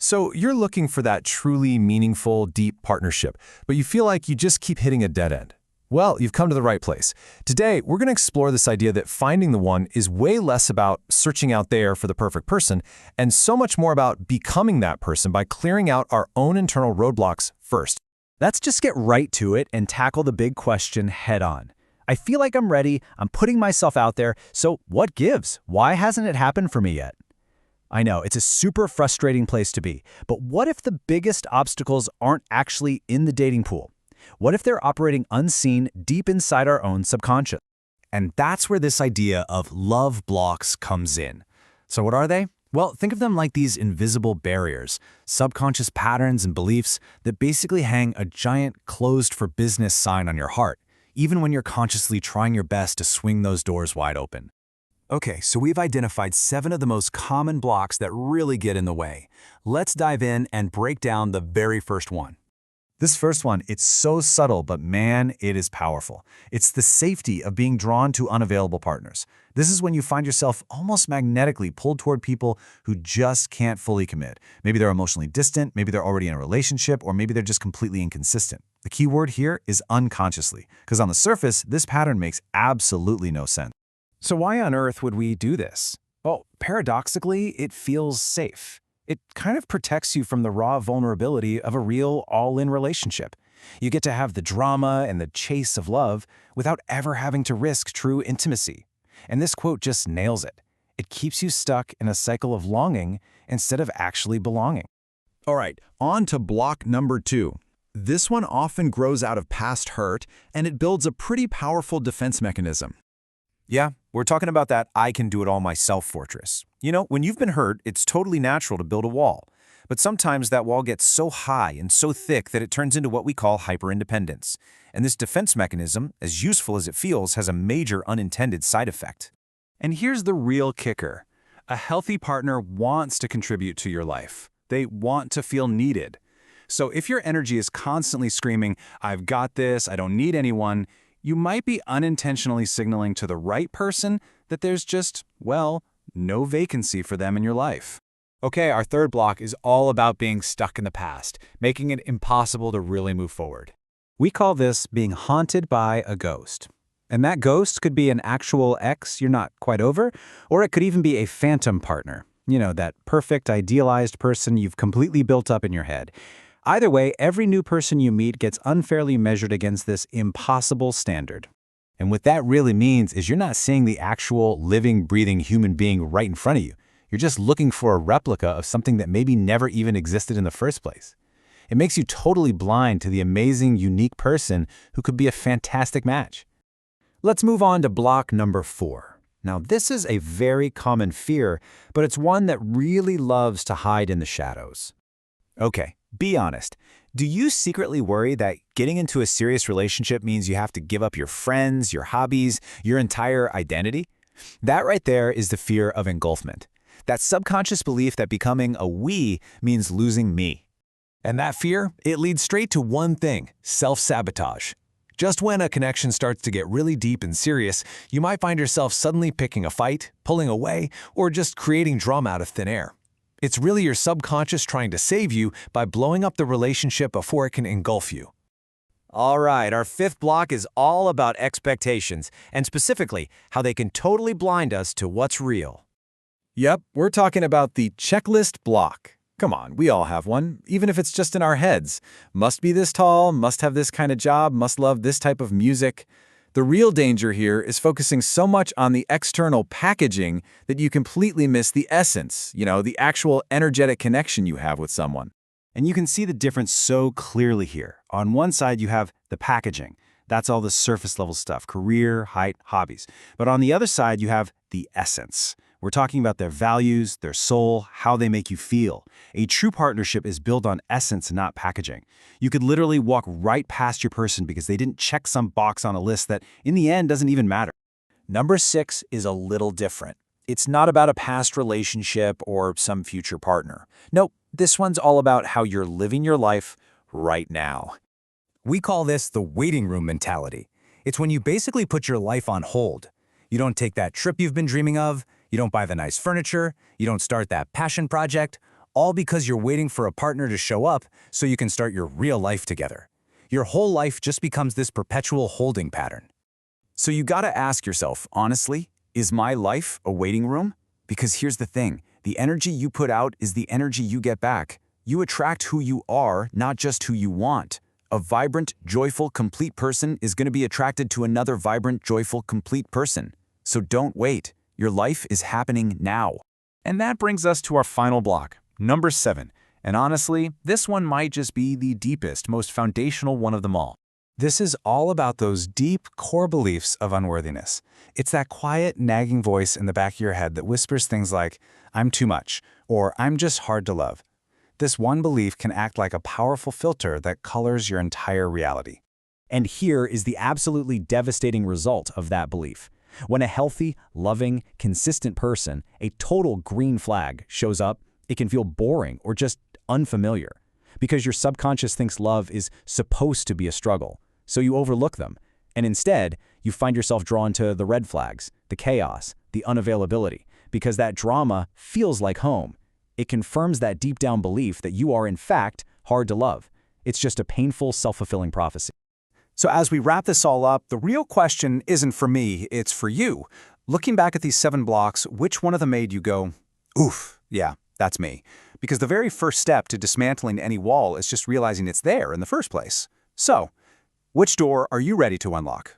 So you're looking for that truly meaningful, deep partnership, but you feel like you just keep hitting a dead end. Well, you've come to the right place. Today, we're going to explore this idea that finding the one is way less about searching out there for the perfect person, and so much more about becoming that person by clearing out our own internal roadblocks first. Let's just get right to it and tackle the big question head on. I feel like I'm ready, I'm putting myself out there, so what gives? Why hasn't it happened for me yet? I know, it's a super frustrating place to be, but what if the biggest obstacles aren't actually in the dating pool? What if they're operating unseen deep inside our own subconscious? And that's where this idea of love blocks comes in. So what are they? Well, think of them like these invisible barriers, subconscious patterns and beliefs that basically hang a giant closed-for-business sign on your heart, even when you're consciously trying your best to swing those doors wide open. Okay, so we've identified 7 of the most common blocks that really get in the way. Let's dive in and break down the very first one. This first one, it's so subtle, but man, it is powerful. It's the safety of being drawn to unavailable partners. This is when you find yourself almost magnetically pulled toward people who just can't fully commit. Maybe they're emotionally distant, maybe they're already in a relationship, or maybe they're just completely inconsistent. The key word here is unconsciously, because on the surface, this pattern makes absolutely no sense. So why on earth would we do this? Well, paradoxically, it feels safe. It kind of protects you from the raw vulnerability of a real all-in relationship. You get to have the drama and the chase of love without ever having to risk true intimacy. And this quote just nails it. It keeps you stuck in a cycle of longing instead of actually belonging. All right, on to block number 2. This one often grows out of past hurt, and it builds a pretty powerful defense mechanism. Yeah, we're talking about that I can do it all myself fortress. You know, when you've been hurt, it's totally natural to build a wall. But sometimes that wall gets so high and so thick that it turns into what we call hyperindependence. And this defense mechanism, as useful as it feels, has a major unintended side effect. And here's the real kicker. A healthy partner wants to contribute to your life. They want to feel needed. So if your energy is constantly screaming, "I've got this, I don't need anyone," you might be unintentionally signaling to the right person that there's just, well, no vacancy for them in your life. Okay, our third block is all about being stuck in the past, making it impossible to really move forward. We call this being haunted by a ghost. And that ghost could be an actual ex you're not quite over, or it could even be a phantom partner. You know, that perfect, idealized person you've completely built up in your head. Either way, every new person you meet gets unfairly measured against this impossible standard. And what that really means is you're not seeing the actual living, breathing human being right in front of you. You're just looking for a replica of something that maybe never even existed in the first place. It makes you totally blind to the amazing, unique person who could be a fantastic match. Let's move on to block number 4. Now, this is a very common fear, but it's one that really loves to hide in the shadows. Okay, be honest. Do you secretly worry that getting into a serious relationship means you have to give up your friends, your hobbies, your entire identity? That right there is the fear of engulfment. That subconscious belief that becoming a we means losing me. And that fear, it leads straight to one thing: self-sabotage. Just when a connection starts to get really deep and serious, you might find yourself suddenly picking a fight, pulling away, or just creating drama out of thin air. It's really your subconscious trying to save you by blowing up the relationship before it can engulf you. All right, our 5th block is all about expectations, and specifically how they can totally blind us to what's real. Yep, we're talking about the checklist block. Come on, we all have one, even if it's just in our heads. Must be this tall, must have this kind of job, must love this type of music. The real danger here is focusing so much on the external packaging that you completely miss the essence, the actual energetic connection you have with someone. And you can see the difference so clearly here. On one side, you have the packaging. That's all the surface level stuff: career, height, hobbies. But on the other side, you have the essence. We're talking about their values, their soul, how they make you feel. A true partnership is built on essence, not packaging. You could literally walk right past your person because they didn't check some box on a list that, in the end, doesn't even matter. Number 6 is a little different. It's not about a past relationship or some future partner. Nope, this one's all about how you're living your life right now. We call this the waiting room mentality. It's when you basically put your life on hold. You don't take that trip you've been dreaming of. You don't buy the nice furniture. You don't start that passion project. All because you're waiting for a partner to show up so you can start your real life together. Your whole life just becomes this perpetual holding pattern. So you gotta ask yourself, honestly, is my life a waiting room? Because here's the thing, the energy you put out is the energy you get back. You attract who you are, not just who you want. A vibrant, joyful, complete person is gonna be attracted to another vibrant, joyful, complete person. So don't wait. Your life is happening now. And that brings us to our final block, number 7. And honestly, this one might just be the deepest, most foundational one of them all. This is all about those deep core beliefs of unworthiness. It's that quiet, nagging voice in the back of your head that whispers things like, I'm too much, or I'm just hard to love. This one belief can act like a powerful filter that colors your entire reality. And here is the absolutely devastating result of that belief. When a healthy, loving, consistent person, a total green flag, shows up, it can feel boring or just unfamiliar. Because your subconscious thinks love is supposed to be a struggle, so you overlook them. And instead, you find yourself drawn to the red flags, the chaos, the unavailability, because that drama feels like home. It confirms that deep down belief that you are in fact hard to love. It's just a painful, self-fulfilling prophecy. So as we wrap this all up, the real question isn't for me, it's for you. Looking back at these 7 blocks, which one of them made you go, oof, yeah, that's me? Because the very first step to dismantling any wall is just realizing it's there in the first place. So, which door are you ready to unlock?